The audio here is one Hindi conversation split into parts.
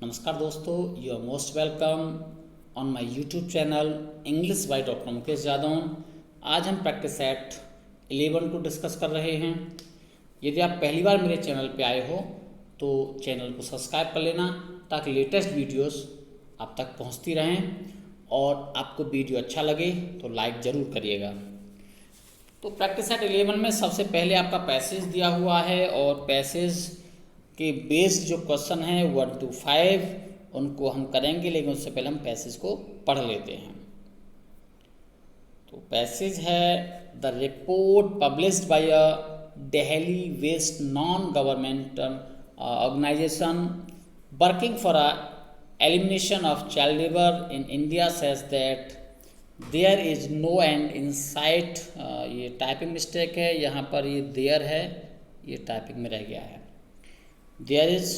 नमस्कार दोस्तों, you are most welcome on my YouTube channel English by doctor Mukesh Yadav. आज हम प्रैक्टिस सेट 11 को डिस्कस कर रहे हैं। यदि आप पहली बार मेरे चैनल पे आए हो तो चैनल को सब्सक्राइब कर लेना ताकि लेटेस्ट वीडियोस आप तक पहुंचती रहें, और आपको वीडियो अच्छा लगे तो लाइक ज़रूर करिएगा। तो प्रैक्टिस सेट 11 में सबसे पहले आपका पैसेज दिया हुआ है, और पैसेज के बेस्ड जो क्वेश्चन हैं 1 to 5 उनको हम करेंगे, लेकिन उससे पहले हम पैसेज को पढ़ लेते हैं। तो पैसेज है, the report published by a Delhi based non governmental organisation working for a elimination of child labour in India says that there is no end in sight. ये टाइपिंग मिस्टेक है, यहाँ पर ये देयर है, ये टाइपिंग में रह गया है। There is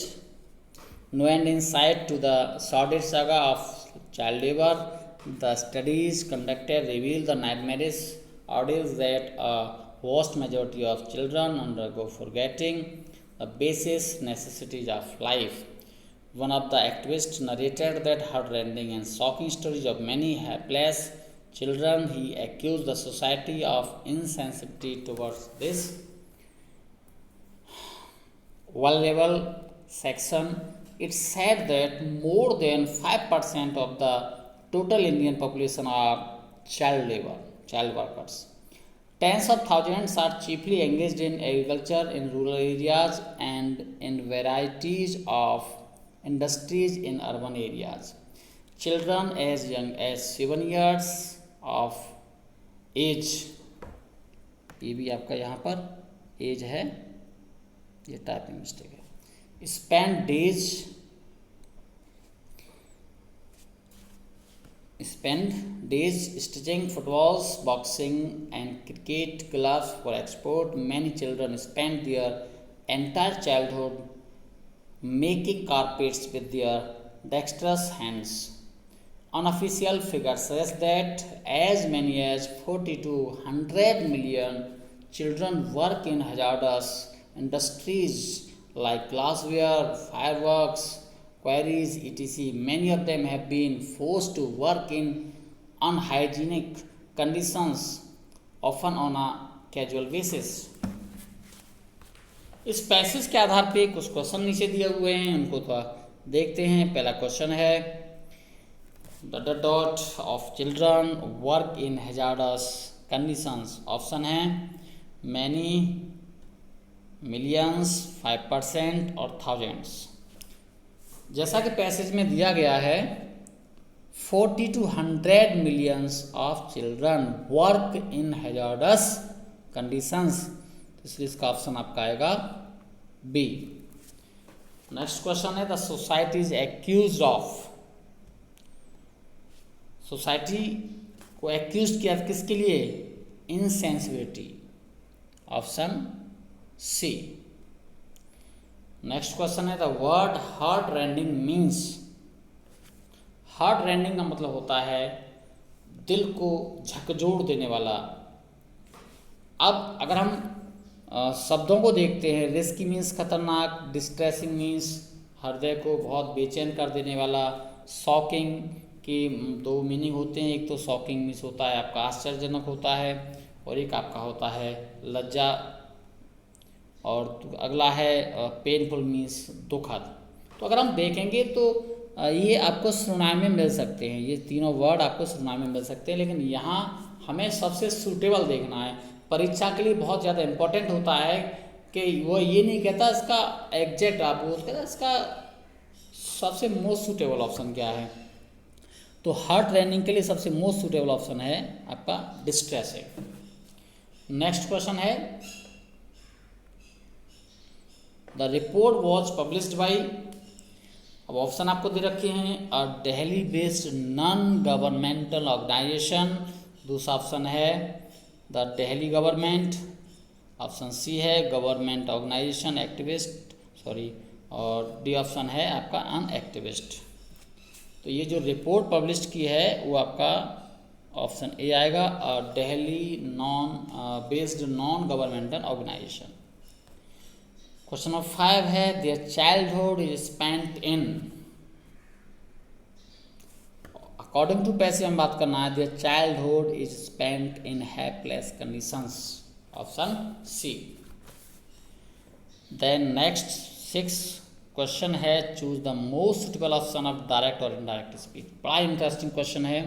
no end in sight to the sordid saga of child labor. The studies conducted reveal the nightmarish ordeals that a vast majority of children undergo, forgetting the basic necessities of life. One of the activists narrated that heartrending and shocking stories of many helpless children. He accused the society of insensitivity towards this vulnerable section. It said that more than 5% of the total Indian population are child workers. Tens of thousands are chiefly engaged in agriculture in rural areas and in varieties of industries in urban areas. Children as young as 7 years of age, ये भी आपका यहाँ पर एज है, ये टाइपिंग मिस्टेक है। Spend days stitching footballs, boxing and cricket gloves for export. Many children spend their entire childhood making carpets with their dextrous hands. Unofficial figures says that as many as 40 to 100 million children work in hazardous industries like glassware, fireworks, quarries, etc. Many of them have been forced to work in unhygienic conditions, often on a casual basis. इस पैसेज के आधार पे कुछ क्वेश्चन नीचे दिए हुए हैं, उनको तो देखते हैं। पहला क्वेश्चन है, the dot of children work in hazardous conditions. Option है मैनी, मिलियंस, 5% और थाउजेंड्स. जैसा कि पैसेज में दिया गया है 40 to 100 millions of children work in hazardous conditions, तो इसलिए इसका ऑप्शन आपका आएगा बी. नेक्स्ट क्वेश्चन है, the society is accused of. Society को एक्यूज किया किसके लिए? Insensibility. Option C. Next question है, the word heart rending means. Heart rending का मतलब होता है दिल को झकझोर देने वाला. अब अगर हम शब्दों को देखते हैं, रिस्की मीन्स खतरनाक, डिस्ट्रेसिंग मीन्स हृदय को बहुत बेचैन कर देने वाला, शॉकिंग के दो मीनिंग होते हैं. एक तो शॉकिंग मीन्स होता है आपका आश्चर्यजनक होता है, और एक आपका होता है लज्जा, और अगला है पेनफुल मीन्स दुखद. तो अगर हम देखेंगे तो ये आपको सर्वनाम में मिल सकते हैं, ये तीनों वर्ड आपको सर्वनाम में मिल सकते हैं, लेकिन यहाँ हमें सबसे सूटेबल देखना है. परीक्षा के लिए बहुत ज़्यादा इम्पोर्टेंट होता है कि वो ये नहीं कहता इसका एग्जैक्ट, आप वो कहता इसका सबसे मोस्ट सूटेबल ऑप्शन क्या है. तो हार्ट रेंडिंग के लिए सबसे मोस्ट सूटेबल ऑप्शन है आपका डिस्ट्रेस है. नेक्स्ट क्वेश्चन है, the report was published by. अब ऑप्शन आपको दे रखे हैं, a Delhi based non governmental organisation. दूसरा ऑप्शन है the Delhi government. Option C है गवर्नमेंट ऑर्गेनाइजेशन एक्टिविस्ट, और डी ऑप्शन है आपका अन एक्टिविस्ट. तो ये जो रिपोर्ट पब्लिश की है वो आपका ऑप्शन ए आएगा, a Delhi based non governmental organisation. Question number 5 है, their childhood is spent in. According to passive हम बात करना है, their childhood is spent in happyless conditions, option C. Then next 6 question है, choose the most suitable option of direct और इनडायरेक्ट स्पीच। बड़ा इंटरेस्टिंग क्वेश्चन है।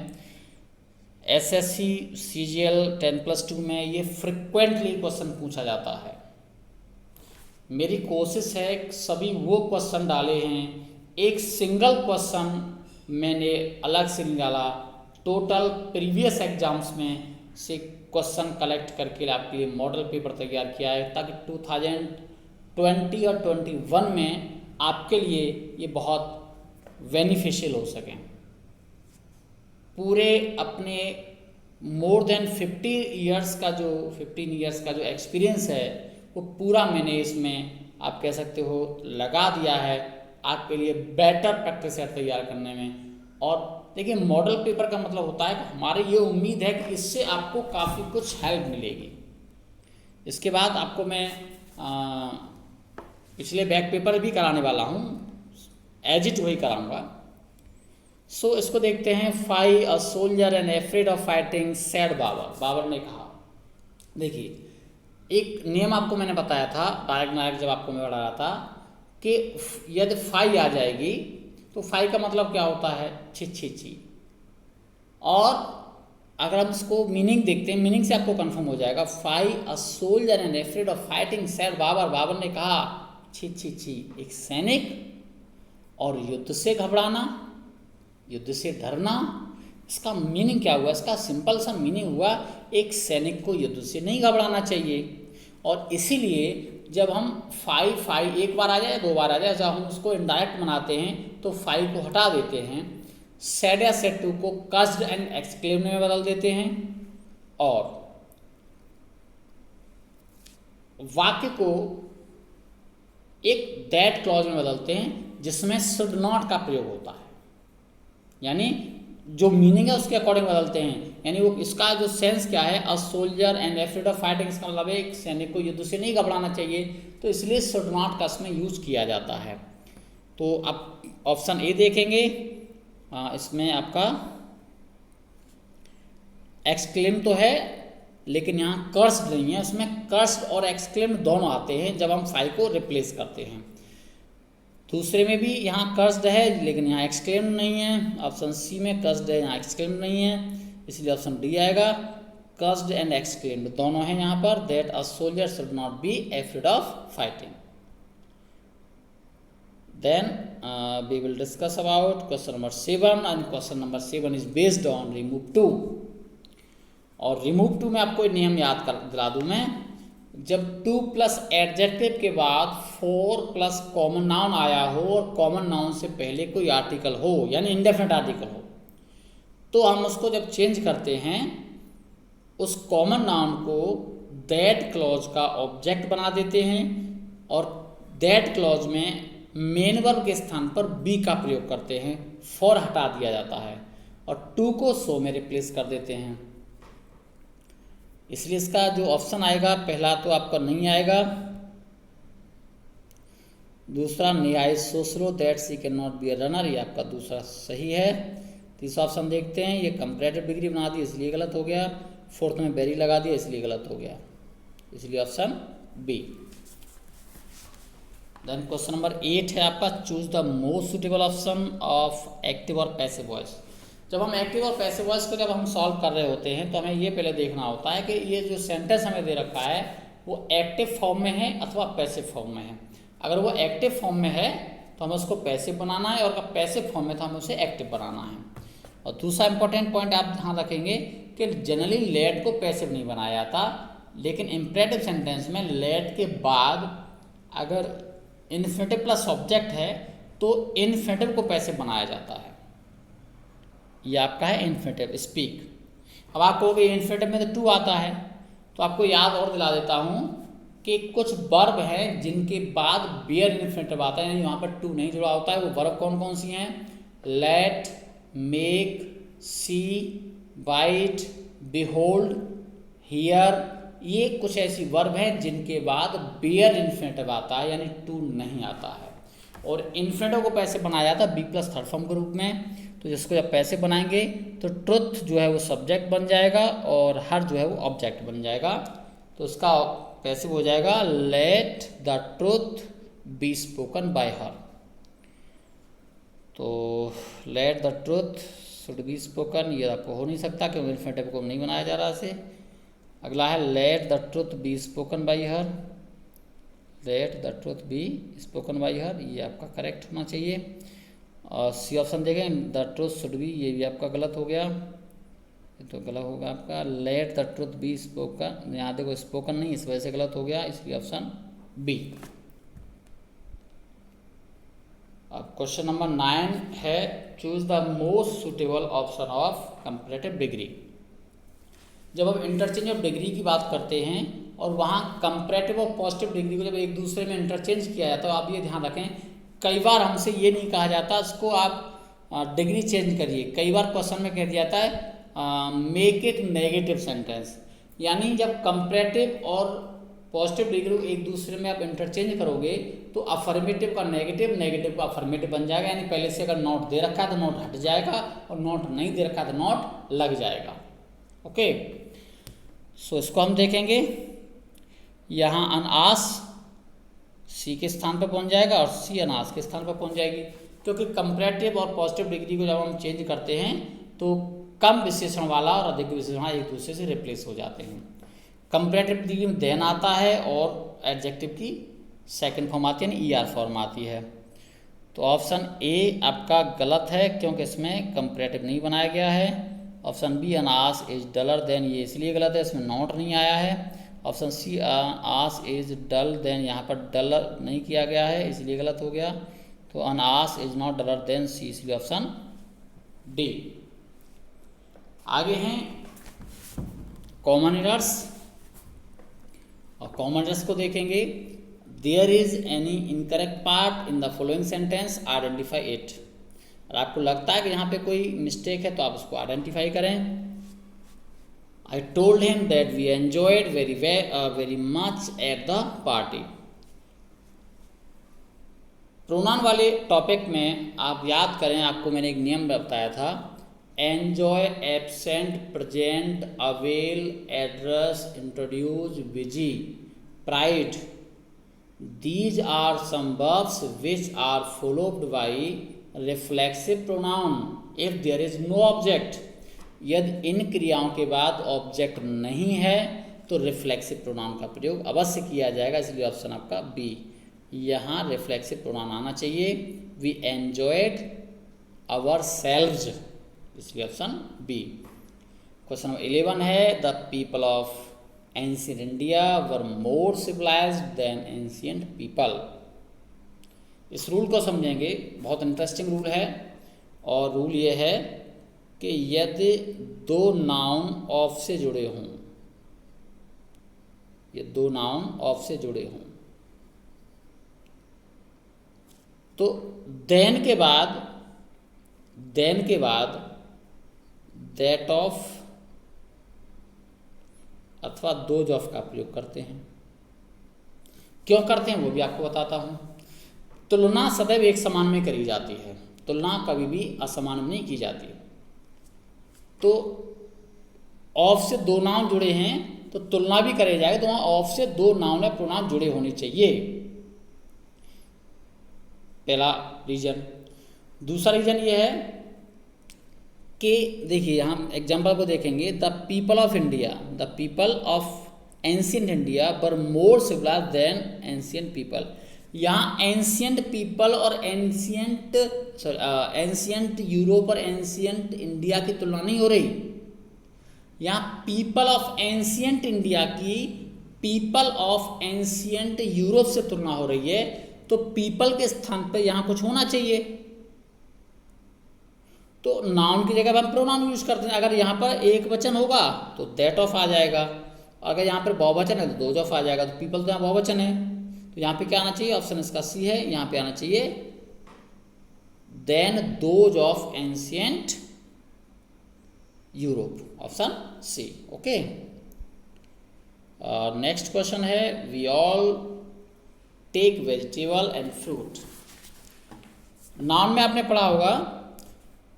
एसएससी सीजीएल 10+2 में ये फ्रिक्वेंटली क्वेश्चन पूछा जाता है। मेरी कोशिश है सभी वो क्वेश्चन डाले हैं, एक सिंगल क्वेश्चन मैंने अलग से निकाला, टोटल प्रीवियस एग्जाम्स में से क्वेश्चन कलेक्ट करके आपके लिए मॉडल पेपर तैयार किया है, ताकि 2020 और 21 में आपके लिए ये बहुत बेनिफिशियल हो सकें। पूरे अपने मोर देन 15 इयर्स का जो एक्सपीरियंस है वो पूरा मैंने इसमें आप कह सकते हो लगा दिया है आपके लिए बेटर प्रैक्टिस सेट तैयार करने में। और देखिए, मॉडल पेपर का मतलब होता है कि हमारी ये उम्मीद है कि इससे आपको काफ़ी कुछ हेल्प मिलेगी। इसके बाद आपको मैं पिछले बैक पेपर भी कराने वाला हूँ, एज इट वही कराऊंगा। सो इसको देखते हैं। Fie a soldier and afraid of fighting said Babar. Babar ने कहा, देखिए एक नियम आपको मैंने बताया था डायरेक्ट जब आपको मैं बता रहा था कि यदि फाई आ जाएगी तो फाई का मतलब क्या होता है, छी छी छी। और अगर हम इसको मीनिंग देखते हैं, मीनिंग से आपको कंफर्म हो जाएगा। Fie a soldier and afraid of fighting said Babar. Babar ने कहा छी छी छी, एक सैनिक और युद्ध से घबराना, युद्ध से डरना। इसका मीनिंग क्या हुआ? इसका सिंपल सा मीनिंग हुआ एक सैनिक को युद्ध से नहीं घबराना चाहिए। और इसीलिए जब हम फाई एक बार आ जाए, 2 बार आ जाए, जब हम उसको इनडायरेक्ट बनाते हैं तो फाई को हटा देते हैं, सैड या सैड टू को कस्ड एंड एक्सक्लेम्ड में बदल देते हैं, और वाक्य को एक दैट क्लॉज में बदलते हैं जिसमें शुड नॉट का प्रयोग होता है। यानी जो मीनिंग है उसके अकॉर्डिंग बदलते हैं। यानी वो इसका जो सेंस क्या है, अ soldier and afraid of fighting, इसका मतलब है एक सैनिक को युद्ध से नहीं घबराना चाहिए, तो इसलिए शुड नॉट का इसमें यूज किया जाता है। तो आप ऑप्शन ए देखेंगे, इसमें आपका एक्सक्लेम तो है लेकिन यहाँ कर्स्ड नहीं है, उसमें कर्स्ड और एक्सक्लेम दोनों आते हैं जब हम फाई को रिप्लेस करते हैं। दूसरे में भी यहाँ कर्स्ड है लेकिन यहाँ एक्सक्लेम नहीं है। ऑप्शन सी में कर्स्ड है, यहाँ एक्सक्लेम नहीं है, इसलिए ऑप्शन डी आएगा। कर्स्ड एंड एक्सक्लेम्ड दोनों हैं यहाँ पर। That a soldier should not be afraid of fighting. Then we will discuss about question number 7, and question number 7 is based on remove two. और रिमूव टू में आपको नियम याद कर दिला दूँ मैं, जब 2+ एडजेक्टिव के बाद 4+ कॉमन नाउन आया हो और कॉमन नाउन से पहले कोई आर्टिकल हो, यानी इंडेफिनिट आर्टिकल हो, तो हम उसको जब चेंज करते हैं उस कॉमन नाउन को दैट क्लॉज का ऑब्जेक्ट बना देते हैं, और दैट क्लॉज में मेन वर्ब के स्थान पर बी का प्रयोग करते हैं, फॉर हटा दिया जाता है, और टू को सो में रिप्लेस कर देते हैं। इसलिए इसका जो ऑप्शन आएगा, पहला तो आपका नहीं आएगा, दूसरा न्याय सोसरो that she can not be a runner, ये आपका दूसरा सही है। तीसरा ऑप्शन देखते हैं, ये कंपैरेटिव डिग्री बना दी इसलिए गलत हो गया। फोर्थ में वेरी लगा दिया इसलिए गलत हो गया, इसलिए option B. Then question number 8 है आपका, choose the most suitable option of active और पैसिव वॉइस। जब हम एक्टिव और पैसिव वॉइस को जब हम सॉल्व कर रहे होते हैं तो हमें ये पहले देखना होता है कि ये जो सेंटेंस हमें दे रखा है वो एक्टिव फॉर्म में है अथवा पैसिव फॉर्म में है। अगर वो एक्टिव फॉर्म में है तो हमें उसको पैसिव बनाना है, और अगर पैसिव फॉर्म में तो हमें उसे एक्टिव बनाना है। और दूसरा इंपॉर्टेंट पॉइंट आप ध्यान रखेंगे कि जनरली लेट को पैसिव नहीं बनाया जाता, लेकिन इम्परेटिव सेंटेंस में लेट के बाद अगर इन्फिनेटिव प्लस ऑब्जेक्ट है तो इन्फिनेटिव को पैसिव बनाया जाता है। ये आपका है इन्फिनेटिव स्पीक। अब आप कहोगे इन्फिनेटिव में तो टू आता है, तो आपको याद और दिला देता हूँ कि कुछ वर्ब हैं जिनके बाद बियर इन्फिनेटिव आता है, यानी वहाँ पर टू नहीं जुड़ा होता है। वो वर्ब कौन कौन सी हैं? Let, make, see, bite, behold, here, ये कुछ ऐसी वर्ब हैं जिनके बाद बियर इन्फिनेटिव आता है, यानी टू नहीं आता है। और इन्फिनेटिव को पैसे बनाया जाता है बी प्लस थर्ड फॉर्म के रूप में। तो जिसको जब पैसिव बनाएंगे तो ट्रुथ जो है वो सब्जेक्ट बन जाएगा और हर जो है वो ऑब्जेक्ट बन जाएगा। तो उसका पैसिव हो जाएगा let the truth be spoken by her. तो let the truth should be spoken, ये आपको हो नहीं सकता क्योंकि इन्फिनेटिव को नहीं बनाया जा रहा से। अगला है late the truth be spoken by her, late the truth be spoken by हर, ये आपका करेक्ट होना चाहिए। और सी ऑप्शन देखें द ट्रुथ शुड बी, ये भी आपका गलत हो गया, ये तो गलत होगा आपका। Late the truth be spoken, यहाँ देखो स्पोकन नहीं, इस वजह से गलत हो गया, इसलिए ऑप्शन बी। अब क्वेश्चन नंबर 9 है choose the most suitable option of comparative degree. जब हम इंटरचेंज ऑफ डिग्री की बात करते हैं और वहाँ कंपैरेटिव और पॉजिटिव डिग्री को जब एक दूसरे में इंटरचेंज किया जाता है तो आप ये ध्यान रखें, कई बार हमसे ये नहीं कहा जाता इसको आप डिग्री चेंज करिए। कई बार क्वेश्चन में कह दिया जाता है मेक इट नेगेटिव सेंटेंस, यानी जब कंपैरेटिव और पॉजिटिव डिग्री एक दूसरे में आप इंटरचेंज करोगे तो अफर्मेटिव का नेगेटिव, नेगेटिव का अफर्मेटिव बन जाएगा। यानी पहले से अगर नॉट दे रखा है तो नॉट हट जाएगा और नॉट नहीं दे रखा है तो नॉट लग जाएगा। ओके, सो इसको हम देखेंगे। यहाँ अनआस सी के स्थान पर पहुंच जाएगा और सी अनास के स्थान पर पहुंच जाएगी, क्योंकि कंपैरेटिव और पॉजिटिव डिग्री को जब हम चेंज करते हैं तो कम विशेषण वाला और अधिक विशेषण एक दूसरे से रिप्लेस हो जाते हैं। कंपैरेटिव डिग्री में देन आता है और एडजेक्टिव की सेकंड फॉर्म आती है, यानी ईआर फॉर्म आती है। तो ऑप्शन ए आपका गलत है क्योंकि इसमें कंपैरेटिव नहीं बनाया गया है। Option B Anas is duller than, ये इसलिए गलत है, इसमें नॉट नहीं आया है। Option C as is dull than, यहाँ पर डलर नहीं किया गया है इसलिए गलत हो गया। तो Anas is not duller than C, इसलिए ऑप्शन डी। आगे हैं कॉमन एरर्स, और कॉमन एरर्स को देखेंगे। There is any incorrect part in the following sentence, identify it. और आपको लगता है कि यहाँ पे कोई मिस्टेक है तो आप उसको आइडेंटिफाई करें। I told him that we enjoyed very much at the party. Pronoun वाले टॉपिक में आप याद करें, आपको मैंने एक नियम बताया था, enjoy, absent, present, avail, address, introduce, busy, pride, these are some verbs which are followed by reflexive pronoun if there is no object. यदि इन क्रियाओं के बाद ऑब्जेक्ट नहीं है तो रिफ्लेक्सिव प्रोनाउन का प्रयोग अवश्य किया जाएगा, इसलिए ऑप्शन आपका बी। यहाँ रिफ्लेक्सिव प्रोनाउन आना चाहिए। वी एन्जॉयड आवर सेल्व्स, इसलिए ऑप्शन बी। क्वेश्चन नंबर 11 है the people of ancient India were more civilised than ancient people. इस रूल को समझेंगे, बहुत इंटरेस्टिंग रूल है। और रूल ये है कि यदि दो नाउन ऑफ से जुड़े हों, ये दो नाउन ऑफ से जुड़े हों तो देन के बाद दैट ऑफ अथवा दोज ऑफ का प्रयोग करते हैं। क्यों करते हैं वो भी आपको बताता हूं। तुलना सदैव एक समान में करी जाती है, तुलना कभी भी असमान में नहीं की जाती। तो ऑफ से दो नाउन जुड़े हैं तो तुलना भी करे जाएगा, तो वहां ऑफ से दो नाउन या प्रोनाउन जुड़े होने चाहिए, पहला रीजन। दूसरा रीजन ये है कि देखिए हम एग्जाम्पल को देखेंगे, the people of India, the people of ancient India were more civilised than ancient people. यहाँ एंशिएंट पीपल और एंशिएंट यूरोप और एंशिएंट इंडिया की तुलना नहीं हो रही। यहाँ पीपल ऑफ एंशिएंट इंडिया की पीपल ऑफ एंशिएंट यूरोप से तुलना हो रही है, तो पीपल के स्थान पर यहाँ कुछ होना चाहिए। तो नाउन की जगह हम प्रोनाउन यूज करते हैं। अगर यहाँ पर एक वचन होगा तो दैट ऑफ आ जाएगा, अगर यहाँ पर बहुवचन है तो दोज ऑफ आ जाएगा। तो पीपल तो यहाँ बहुवचन है, तो यहाँ पे क्या आना चाहिए, ऑप्शन इसका सी है। यहाँ पे आना चाहिए then those of ancient Europe, option C. Okay, next question है we all take vegetable and fruit. Noun में आपने पढ़ा होगा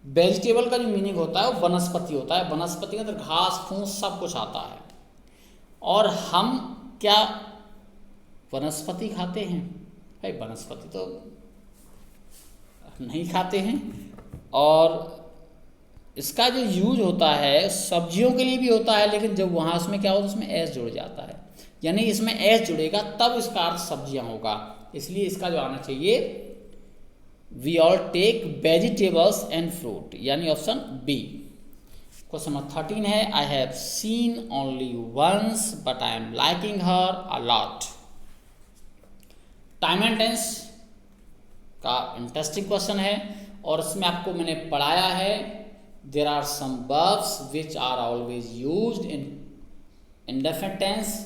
वेजिटेबल का जो मीनिंग होता है वो वनस्पति होता है, वनस्पति के अंदर घास फूस सब कुछ आता है। और हम क्या वनस्पति खाते हैं? भाई वनस्पति तो नहीं खाते हैं। और इसका जो यूज होता है सब्जियों के लिए भी होता है, लेकिन जब वहाँ उसमें क्या होता है, उसमें एस जुड़ जाता है, यानी इसमें एस जुड़ेगा तब इसका अर्थ सब्जियां होगा। इसलिए इसका जो आना चाहिए we all take vegetables and fruit, यानी ऑप्शन बी। क्वेश्चन नंबर 13 है I have seen only once but I am liking her a lot. Time and tense का इंटरेस्टिंग क्वेश्चन है और इसमें आपको मैंने पढ़ाया है there are some verbs which are always used in indefinite tense,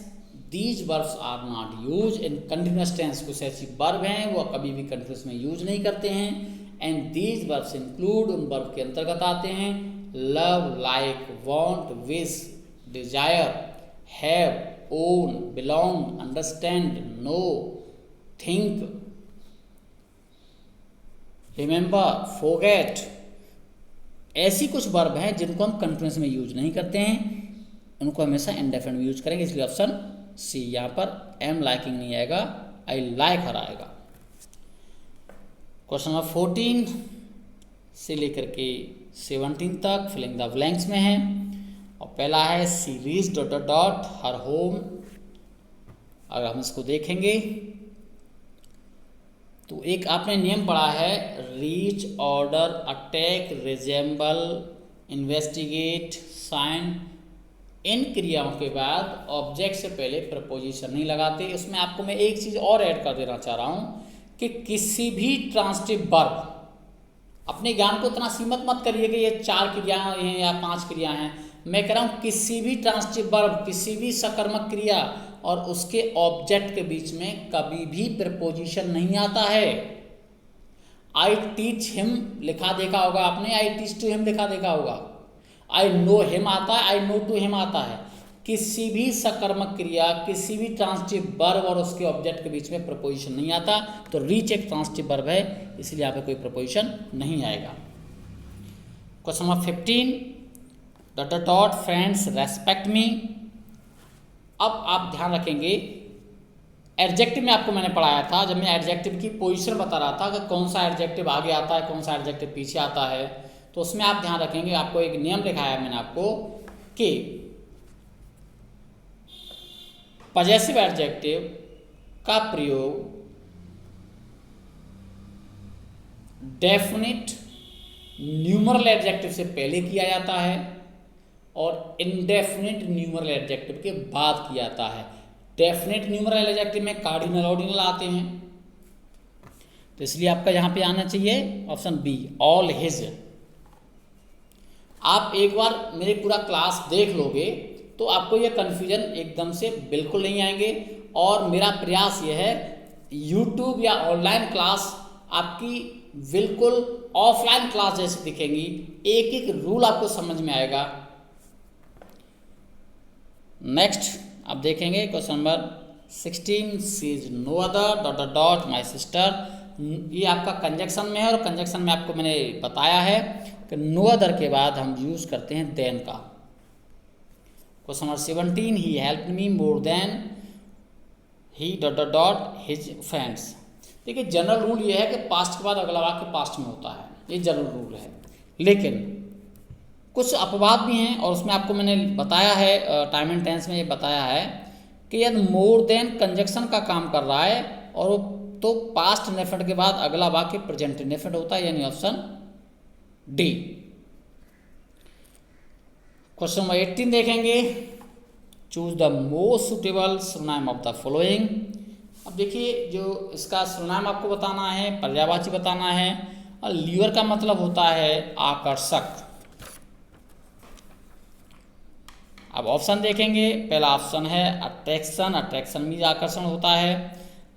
these verbs are not use in continuous tense. कुछ ऐसी वर्ब हैं वो कभी भी कंटिन्यूस में यूज नहीं करते हैं। एंड दीज वर्ब्स इंक्लूड, उन वर्ब के अंतर्गत आते हैं love, like, want, wish, desire, have, own, belong, understand, know, think, remember, forget. ऐसी कुछ वर्ब हैं जिनको हम कंटिन्यूस में यूज नहीं करते हैं, उनको हमेशा इंडेफिनिट में यूज करेंगे। इसलिए ऑप्शन सी, यहाँ पर एम लाइकिंग नहीं आएगा, आई लाइक हर आएगा। क्वेश्चन नंबर 14 से लेकर के 17 तक फिलिंग द ब्लैंक्स में है। और पहला है सी रीच डॉट डॉट डॉट हर होम। अगर हम इसको देखेंगे तो एक आपने नियम पढ़ा है reach, order, attack, resemble, investigate, sign. इन क्रियाओं के बाद ऑब्जेक्ट से पहले प्रपोजिशन नहीं लगाते। इसमें आपको मैं एक चीज़ और ऐड कर देना चाह रहा हूँ कि किसी भी ट्रांसिटिव वर्ब, अपने ज्ञान को इतना सीमित मत करिए कि ये 4 क्रियाएं हैं या 5 क्रियाएं हैं। मैं कह रहा हूँ किसी भी ट्रांसिटिव वर्ब, किसी भी सकर्मक क्रिया और उसके ऑब्जेक्ट के बीच में कभी भी प्रपोजिशन नहीं आता है। आई टीच हिम लिखा देखा होगा आपने, आई टीच टू हिम लिखा देखा होगा, आई नो हिम आता है, आई नो टू हिम आता है। किसी भी सकर्मक क्रिया, किसी भी ट्रांसिटिव वर्ब और उसके ऑब्जेक्ट के बीच में प्रपोजिशन नहीं आता। तो रीच एक ट्रांसिटिव वर्ब है, इसलिए यहाँ पे कोई प्रपोजिशन नहीं आएगा। Question number 15 dot dot dot friends respect मी। अब आप ध्यान रखेंगे एडजेक्टिव में आपको मैंने पढ़ाया था, जब मैं एडजेक्टिव की पोजीशन बता रहा था कि कौन सा एडजेक्टिव आगे आता है, कौन सा एडजेक्टिव पीछे आता है, तो उसमें आप ध्यान रखेंगे, आपको एक नियम लिखाया है मैंने आपको कि पजेसिव एडजेक्टिव का प्रयोग डेफिनिट न्यूमरल एडजेक्टिव से पहले किया जाता है और इंडेफिनिट न्यूमरल एडजेक्टिव के बाद किया जाता है। डेफिनिट न्यूमरल एडजेक्टिव में कार्डिनल ऑर्डिनल आते हैं, तो इसलिए आपका यहां पे आना चाहिए ऑप्शन बी, ऑल हिज। आप एक बार मेरे पूरा क्लास देख लोगे तो आपको ये कन्फ्यूजन एकदम से बिल्कुल नहीं आएंगे। और मेरा प्रयास ये है YouTube या ऑनलाइन क्लास आपकी बिल्कुल ऑफलाइन क्लास जैसी दिखेंगी, एक एक रूल आपको समझ में आएगा। नेक्स्ट आप देखेंगे question number 16 she is no other dot dot dot my sister. ये आपका कंजक्शन में है और कंजक्शन में आपको मैंने बताया है कि नो अदर के बाद हम यूज करते हैं देन का। Question number 17 he help me more than he dot dot dot his friends. देखिए जनरल रूल ये है कि पास्ट के बाद अगला वाक्य पास्ट में होता है, ये जनरल रूल है, लेकिन कुछ अपवाद भी हैं और उसमें आपको मैंने बताया है, टाइम एंड टेंस में ये बताया है कि यदि मोर देन कंजक्शन का काम कर रहा है और वो तो पास्ट इंडेफिनिट के बाद अगला वाक्य प्रेजेंट इंडेफिनिट होता है, यानी ऑप्शन डी। क्वेश्चन नंबर 18 देखेंगे चूज द मोस्ट सुटेबल सर्वनाम ऑफ द फॉलोइंग। अब देखिए जो इसका सर्वनाम आपको बताना है, पर्यायवाची बताना है, और ल्यूर का मतलब होता है आकर्षक। अब ऑप्शन देखेंगे, पहला ऑप्शन है अट्रैक्शन, अट्रैक्शन मीन्स आकर्षण होता है,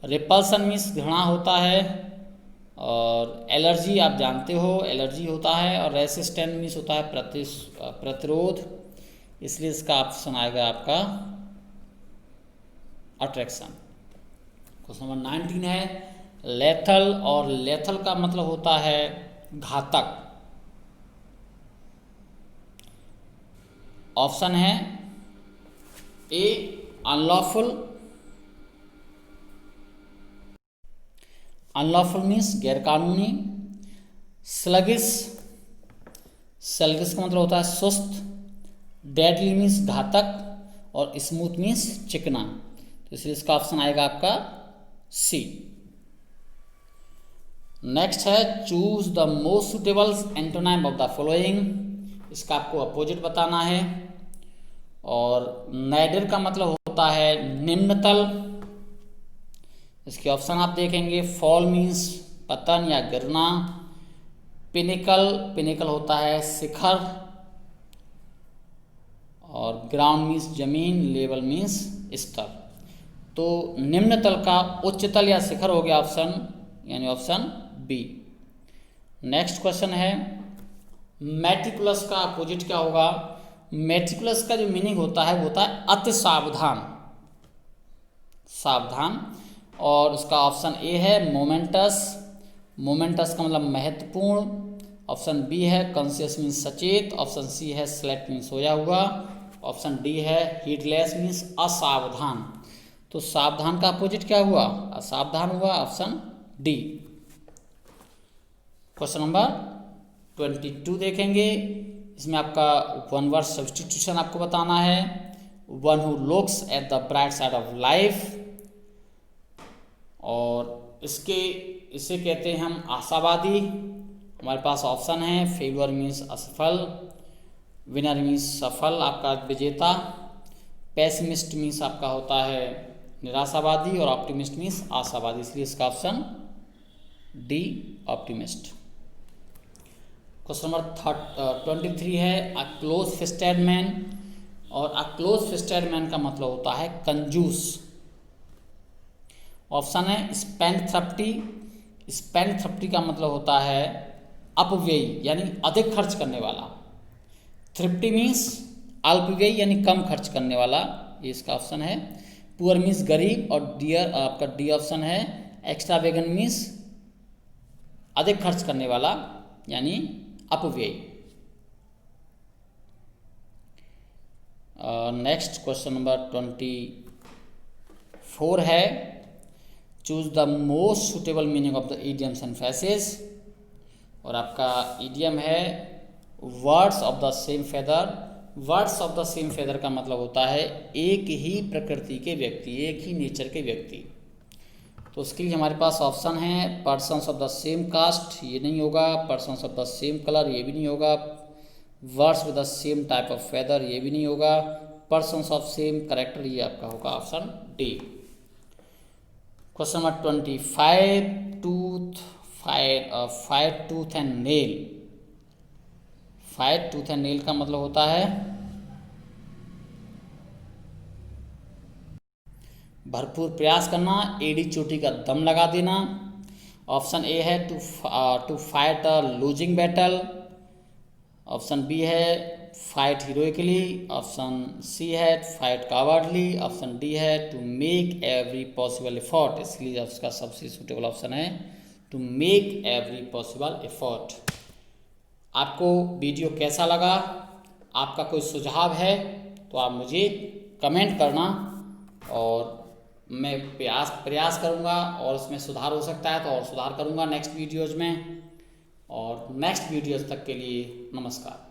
रिपल्सन मीन्स घृणा होता है, और एलर्जी आप जानते हो एलर्जी होता है, और रेसिस्टेंट मीन्स होता है प्रतिरोध। इसलिए इसका ऑप्शन आएगा आपका अट्रैक्शन। क्वेश्चन नंबर 19 है लेथल, और लेथल का मतलब होता है घातक। ऑप्शन है ए अनलॉफुल, अनलॉफुल मीन्स गैरकानूनी, स्लगिश, स्लगिश का मतलब होता है सुस्त, डेडली मीन्स घातक, और स्मूथ मीन्स चिकना। तो इसलिए इसका ऑप्शन आएगा आपका सी। नेक्स्ट है choose the most suitable antonym of the following. इसका आपको अपोजिट बताना है। और नैडर का मतलब होता है निम्नतल। इसके ऑप्शन आप देखेंगे, फॉल मीन्स पतन या गिरना, पिनिकल, पिनिकल होता है शिखर, और ग्राउंड मीन्स जमीन, लेवल मीन्स स्तर। तो निम्न तल का उच्च तल या शिखर हो गया ऑप्शन, यानी ऑप्शन बी। नेक्स्ट क्वेश्चन है मेटिकुलस का अपोजिट क्या होगा। मेटिकुलस का जो मीनिंग होता है वो होता है अति सावधान, सावधान। और उसका ऑप्शन ए है मोमेंटस, मोमेंटस का मतलब महत्वपूर्ण। ऑप्शन बी है कॉन्शियस मीन्स सचेत। ऑप्शन सी है स्लेट मीन्स सोया हुआ। ऑप्शन डी है हीडलेस मीन्स असावधान। तो सावधान का अपोजिट क्या हुआ, असावधान हुआ, ऑप्शन डी। क्वेश्चन नंबर 22 देखेंगे। इसमें आपका वन वर्ड सब्स्टिट्यूशन आपको बताना है। One who looks at the bright side of life, और इसे कहते हैं हम आशावादी। हमारे पास ऑप्शन है फेल्यूर मीन्स असफल, विनर मीन्स सफल, आपका विजेता, पेसिमिस्ट मीन्स आपका होता है निराशावादी, और ऑप्टिमिस्ट मीन्स आशावादी। इसलिए इसका option D optimist. Question number 23 है अ क्लोज फिस्टेड मैन। और अ क्लोज फिस्टेड मैन का मतलब होता है कंजूस। ऑप्शन है स्पेंडथ्रफ्टी, स्पेंडथ्रफ्टी का मतलब होता है अपव्ययी यानी अधिक खर्च करने वाला। थ्रिफ्टी मीन्स अल्पव्ययी यानी कम खर्च करने वाला, ये इसका ऑप्शन है। पुअर मीन्स गरीब, और डियर आपका डी ऑप्शन है। एक्स्ट्रावेगेंट मीन्स अधिक खर्च करने वाला यानी अपव्ययी। नेक्स्ट क्वेश्चन नंबर 24 है choose the most suitable meaning of the idioms and phrases. और आपका इडियम है words of the same feather. Words of the same feather का मतलब होता है एक ही प्रकृति के व्यक्ति, एक ही नेचर के व्यक्ति। तो उसके लिए हमारे पास ऑप्शन है persons of the same caste, ये नहीं होगा। Persons of the same colour, ये भी नहीं होगा। Words with the same type of feather, ये भी नहीं होगा। पर्सन्स ऑफ सेम करेक्टर, ये आपका होगा option D. Question number 25 five tooth and nail. Five tooth and nail का मतलब होता है भरपूर प्रयास करना, एड़ी चोटी का दम लगा देना। ऑप्शन ए है to fight a losing battle. Option B है फाइट हीरोइकली। ऑप्शन सी है फाइट कावर्डली। ऑप्शन डी है to make every possible effort. इसलिए उसका सबसे सूटेबल ऑप्शन है to make every possible effort. आपको वीडियो कैसा लगा, आपका कोई सुझाव है तो आप मुझे कमेंट करना, और मैं प्रयास करूंगा, और उसमें सुधार हो सकता है तो और सुधार करूंगा नेक्स्ट वीडियोज़ में। और नेक्स्ट वीडियोज़ तक के लिए नमस्कार।